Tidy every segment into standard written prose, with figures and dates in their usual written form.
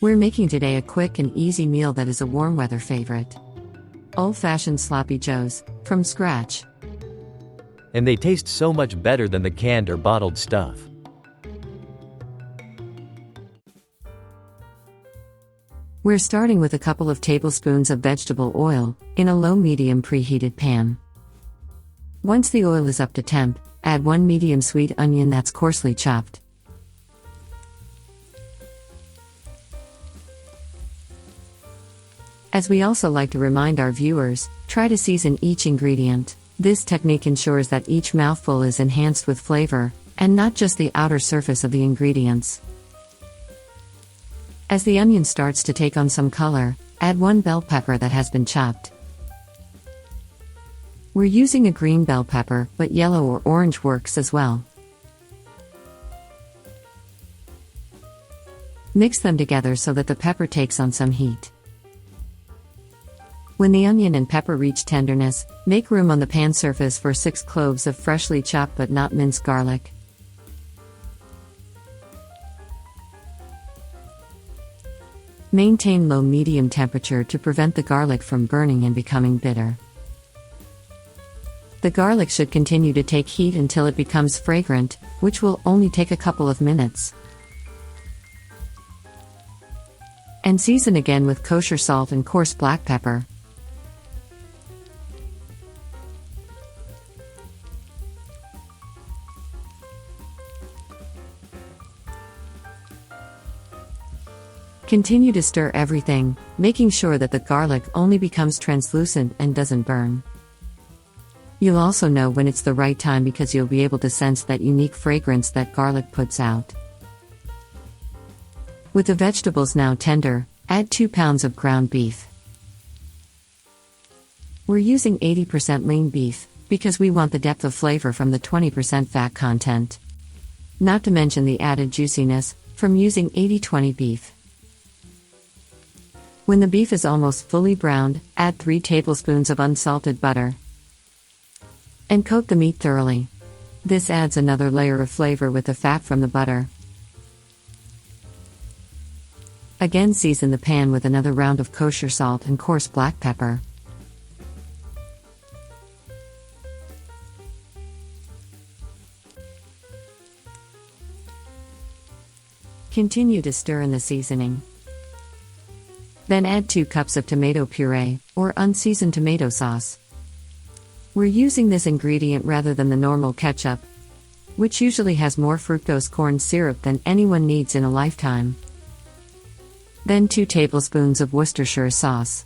We're making today a quick and easy meal that is a warm weather favorite. Old-fashioned sloppy joes, from scratch. And they taste so much better than the canned or bottled stuff. We're starting with a couple of tablespoons of vegetable oil, in a low-medium preheated pan. Once the oil is up to temp, add 1 medium sweet onion that's coarsely chopped. As we also like to remind our viewers, try to season each ingredient. This technique ensures that each mouthful is enhanced with flavor, and not just the outer surface of the ingredients. As the onion starts to take on some color, add 1 bell pepper that has been chopped. We're using a green bell pepper, but yellow or orange works as well. Mix them together so that the pepper takes on some heat. When the onion and pepper reach tenderness, make room on the pan surface for 6 cloves of freshly chopped but not minced garlic. Maintain low-medium temperature to prevent the garlic from burning and becoming bitter. The garlic should continue to take heat until it becomes fragrant, which will only take a couple of minutes. And season again with kosher salt and coarse black pepper. Continue to stir everything, making sure that the garlic only becomes translucent and doesn't burn. You'll also know when it's the right time because you'll be able to sense that unique fragrance that garlic puts out. With the vegetables now tender, add 2 pounds of ground beef. We're using 80% lean beef, because we want the depth of flavor from the 20% fat content. Not to mention the added juiciness, from using 80-20 beef. When the beef is almost fully browned, add 3 tablespoons of unsalted butter. And coat the meat thoroughly. This adds another layer of flavor with the fat from the butter. Again, season the pan with another round of kosher salt and coarse black pepper. Continue to stir in the seasoning. Then add 2 cups of tomato puree, or unseasoned tomato sauce. We're using this ingredient rather than the normal ketchup, which usually has more fructose corn syrup than anyone needs in a lifetime. Then 2 tablespoons of Worcestershire sauce.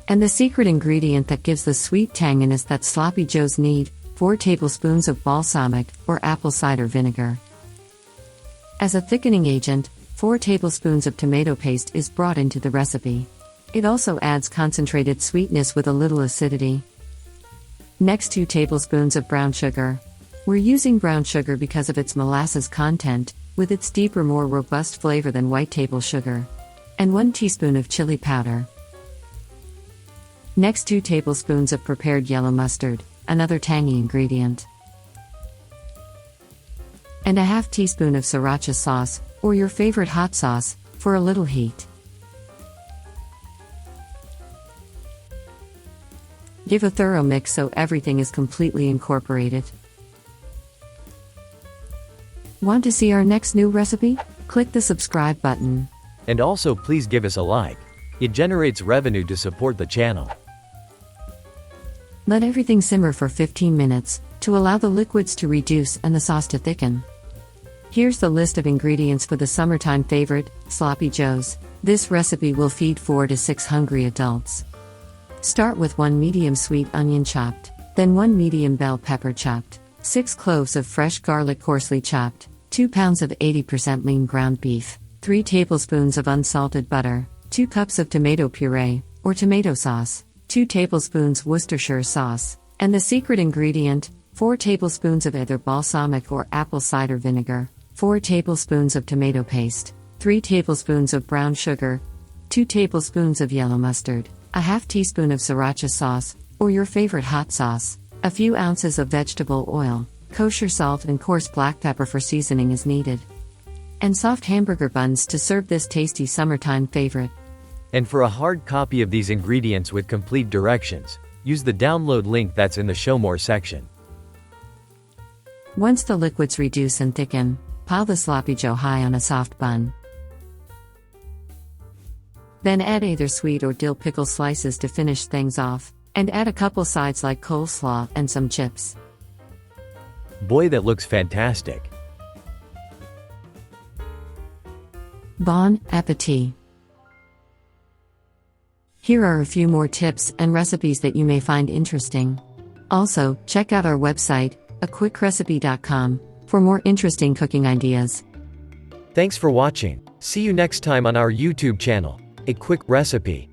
And the secret ingredient that gives the sweet tanginess that sloppy joes need, 4 tablespoons of balsamic, or apple cider vinegar. As a thickening agent, 4 tablespoons of tomato paste is brought into the recipe. It also adds concentrated sweetness with a little acidity. Next, 2 tablespoons of brown sugar. We're using brown sugar because of its molasses content, with its deeper, more robust flavor than white table sugar. And 1 teaspoon of chili powder. Next, 2 tablespoons of prepared yellow mustard, another tangy ingredient. And a half teaspoon of Sriracha sauce, or your favorite hot sauce, for a little heat. Give a thorough mix so everything is completely incorporated. Want to see our next new recipe? Click the subscribe button. And also please give us a like. It generates revenue to support the channel. Let everything simmer for 15 minutes, to allow the liquids to reduce and the sauce to thicken. Here's the list of ingredients for the summertime favorite, sloppy joes. This recipe will feed 4 to 6 hungry adults. Start with 1 medium sweet onion chopped, then 1 medium bell pepper chopped, 6 cloves of fresh garlic coarsely chopped, 2 pounds of 80% lean ground beef, 3 tablespoons of unsalted butter, 2 cups of tomato puree, or tomato sauce, 2 tablespoons Worcestershire sauce, and the secret ingredient, 4 tablespoons of either balsamic or apple cider vinegar, 4 tablespoons of tomato paste, 3 tablespoons of brown sugar, 2 tablespoons of yellow mustard, a half teaspoon of Sriracha sauce, or your favorite hot sauce, a few ounces of vegetable oil, kosher salt and coarse black pepper for seasoning is needed. and soft hamburger buns to serve this tasty summertime favorite. And for a hard copy of these ingredients with complete directions, use the download link that's in the Show More section. Once the liquids reduce and thicken, pile the sloppy joe high on a soft bun. Then add either sweet or dill pickle slices to finish things off, and add a couple sides like coleslaw and some chips. Boy, that looks fantastic. Bon appetit! Here are a few more tips and recipes that you may find interesting. Also, check out our website, aquickrecipe.com, for more interesting cooking ideas. Thanks for watching. See you next time on our YouTube channel, A Quick Recipe.